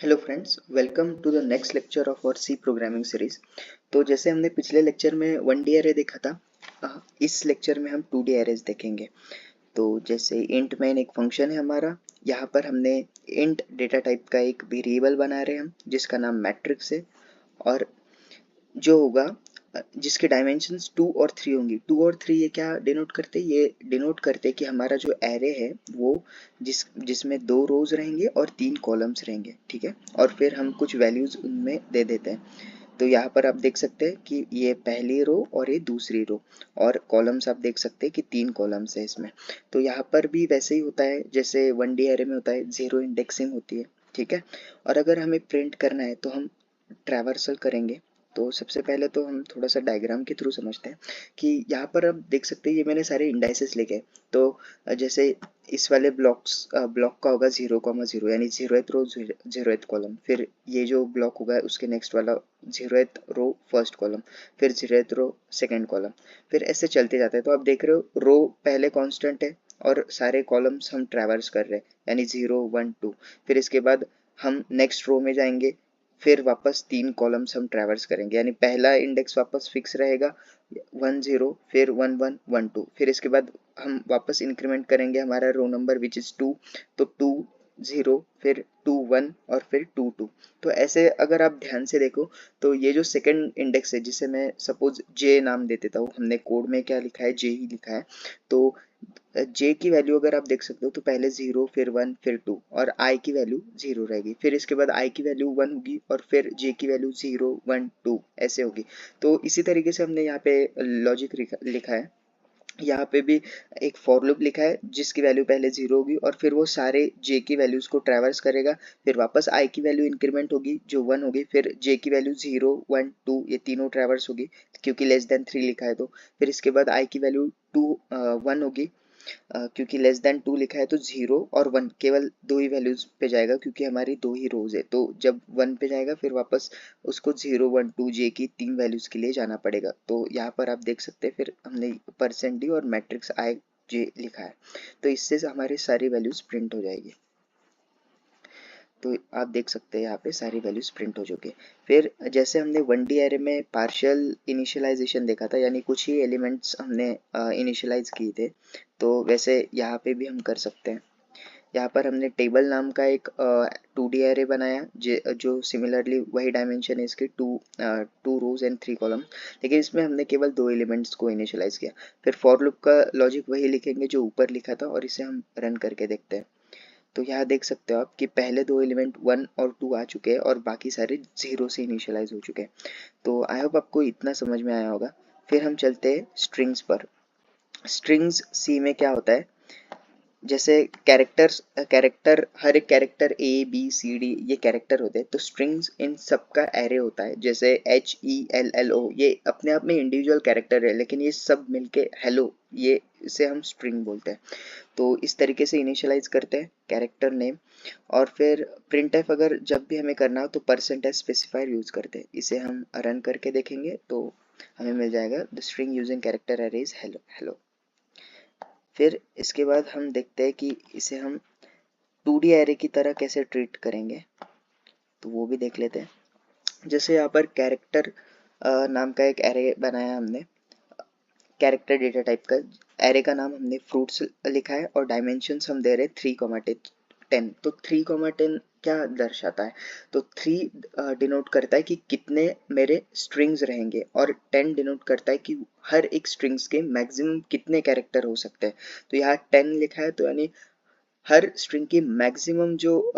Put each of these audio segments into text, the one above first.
Hello friends, welcome to the next lecture of our C programming series. तो जैसे हमने पिछले लेक्चर में 1D एरे देखा था, इस लेक्चर में हम 2D एरेज देखेंगे। तो जैसे इंट मेन एक फंक्शन है हमारा, यहाँ पर हमने इंट डेटा टाइप का एक वेरिएबल बना रहे हैं हम, जिसका नाम मैट्रिक्स है। और जो होगा जिसके डायमेंशंस 2 और 3 होंगी। 2 और 3 ये क्या डिनोट करते हैं? ये डिनोट करते हैं कि हमारा जो एरे है वो जिसमें 2 रोज रहेंगे और 3 कॉलम्स रहेंगे, ठीक है। और फिर हम कुछ वैल्यूज उनमें दे देते हैं। तो यहाँ पर आप देख सकते हैं कि ये पहली रो और ये दूसरी रो, और कॉलम्स आप देख सकते हैं कि 3 कॉलम्स है इसमें। तो यहाँ पर भी वैसे ही होता है जैसे 1D एरे में होता है, जीरो इंडेक्सिंग होती है, ठीक है। और अगर हमें प्रिंट करना है तो हम ट्रैवर्सल करेंगे। तो सबसे पहले तो हम थोड़ा सा डायग्राम के थ्रू समझते हैं कि यहाँ पर आप देख सकते हैं ये मैंने सारे इंडाइसेस लिखे हैं। तो जैसे इस वाले ब्लॉक का होगा 0,0 यानी 0th रो 0th कॉलम, फिर ये जो ब्लॉक होगा उसके नेक्स्ट वाला 0th रो फर्स्ट कॉलम, फिर 0th रो सेकेंड कॉलम, फिर ऐसे चलते जाते हैं। तो आप देख रहे हो रो पहले कांस्टेंट है और सारे कॉलम्स हम ट्रैवर्स कर रहे हैं, यानी 0 1 2। फिर इसके बाद हम नेक्स्ट रो में जाएंगे, फिर वापस 3 कॉलम्स हम ट्रैवर्स करेंगे, यानी पहला इंडेक्स वापस फिक्स रहेगा 1 0, फिर 1 1 1 2। फिर इसके बाद हम वापस इंक्रीमेंट करेंगे हमारा रो नंबर विच इज 2, तो 2 0, फिर 2 1 और फिर 2 2। तो ऐसे अगर आप ध्यान से देखो तो ये जो सेकंड इंडेक्स है, जिसे मैं सपोज जे नाम दे देता हूँ, हमने कोड में क्या लिखा है, जे ही लिखा है। तो जे की वैल्यू अगर आप देख सकते हो तो पहले 0, फिर 1, फिर 2, और आई की वैल्यू 0 रहेगी। फिर इसके बाद आई की वैल्यू 1 होगी और फिर जे की वैल्यू 0 1 2 ऐसे होगी। तो इसी तरीके से हमने यहाँ पे लॉजिक लिखा है। यहाँ पे भी एक फॉर लूप लिखा है जिसकी वैल्यू पहले 0 होगी और फिर वो सारे जे की वैल्यूज को ट्रैवर्स करेगा। फिर वापस आई की वैल्यू इंक्रीमेंट होगी जो 1 होगी, फिर जे की वैल्यू 0 1 2 ये तीनों ट्रैवर्स होगी क्योंकि लेस देन 3 लिखा है। तो फिर इसके बाद आई की वैल्यू 1 होगी, क्योंकि लेस देन 2 लिखा है तो 0 और 1 केवल दो ही वैल्यूज पे जाएगा क्योंकि हमारी दो ही रोज है। तो जब 1 पे जाएगा फिर वापस उसको 0 1 2 जे की 3 वैल्यूज के लिए जाना पड़ेगा। तो यहाँ पर आप देख सकते हैं फिर हमने परसेंट डी और मैट्रिक्स आई जे लिखा है। तो इससे हमारी सारी वैल्यूज प्रिंट हो जाएगी। तो आप देख सकते हैं यहाँ पे सारी वैल्यूज प्रिंट हो चुकी है। फिर जैसे हमने 1D एरे में पार्शियल इनिशियलाइजेशन देखा था, यानी कुछ ही एलिमेंट्स हमने इनिशियलाइज किए थे, तो वैसे यहाँ पे भी हम कर सकते हैं। यहाँ पर हमने टेबल नाम का एक 2D एरे बनाया जो सिमिलरली वही डायमेंशन है इसके, टू रोज एंड 3 कॉलम, लेकिन इसमें हमने केवल 2 एलिमेंट्स को इनिशियलाइज किया। फिर फॉर लूप का लॉजिक वही लिखेंगे जो ऊपर लिखा था और इसे हम रन करके देखते हैं। तो यहाँ देख सकते हो आप कि पहले दो एलिमेंट 1 और 2 आ चुके हैं और बाकी सारे 0 से इनिशियलाइज हो चुके हैं। तो आई होप आपको इतना समझ में आया होगा। फिर हम चलते हैं स्ट्रिंग्स पर। स्ट्रिंग्स सी में क्या होता है, जैसे कैरेक्टर हर एक character A B C D ये कैरेक्टर होते हैं, तो स्ट्रिंग्स इन सब का एरे होता है। जैसे H E L L O ये अपने आप में इंडिविजुअल कैरेक्टर है, लेकिन ये सब मिलके हेलो, ये इसे हम स्ट्रिंग बोलते हैं। तो इस तरीके से इनिशियलाइज करते हैं कैरेक्टर नेम। और फिर प्रिंट एफ अगर जब भी हमें करना हो तो परसेंटेज स्पेसिफायर यूज करते हैं। इसे हम रन करके देखेंगे तो हमें मिल जाएगा the string using character array is hello hello. फिर इसके बाद हम देखते हैं कि इसे हम 2D एरे की तरह कैसे ट्रीट करेंगे, तो वो भी देख लेते हैं। जैसे यहाँ पर कैरेक्टर नाम का एक एरे बनाया हमने, कैरेक्टर डेटा टाइप का। एरे का नाम हमने फ्रूट्स लिखा है और डायमेंशंस हम दे रहे हैं 3,10। तो 3,10 क्या दर्शाता है, तो 3 डिनोट करता है कि कितने मेरे स्ट्रिंग्स रहेंगे, और 10 डिनोट करता है कि हर एक स्ट्रिंग्स के मैक्सिमम कितने कैरेक्टर हो सकते हैं। तो यहाँ 10 लिखा है तो यानी हर स्ट्रिंग की मैक्सिमम जो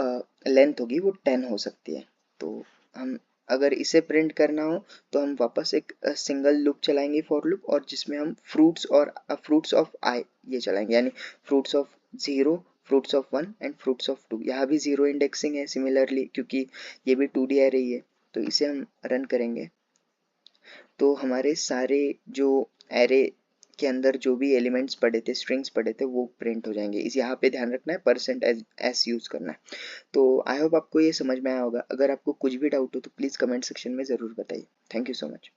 लेंथ होगी वो 10 हो सकती है। तो हम अगर इसे प्रिंट करना हो तो हम वापस एक सिंगल लूप चलाएंगे फॉर लूप, और जिसमें हम फ्रूट्स ऑफ आई ये चलाएंगे, यानी fruits of 0, fruits of 1 and fruits of 2। यहाँ भी 0 इंडेक्सिंग है सिमिलरली क्योंकि ये भी 2D एरे ही है। तो इसे हम रन करेंगे तो हमारे सारे जो एरे के अंदर जो भी एलिमेंट्स पड़े थे, स्ट्रिंग्स पड़े थे, वो प्रिंट हो जाएंगे। इस यहाँ पे ध्यान रखना है परसेंट एस यूज करना है। तो आई होप आपको ये समझ में आया होगा। अगर आपको कुछ भी डाउट हो तो प्लीज़ कमेंट सेक्शन में ज़रूर बताइए। Thank you so much.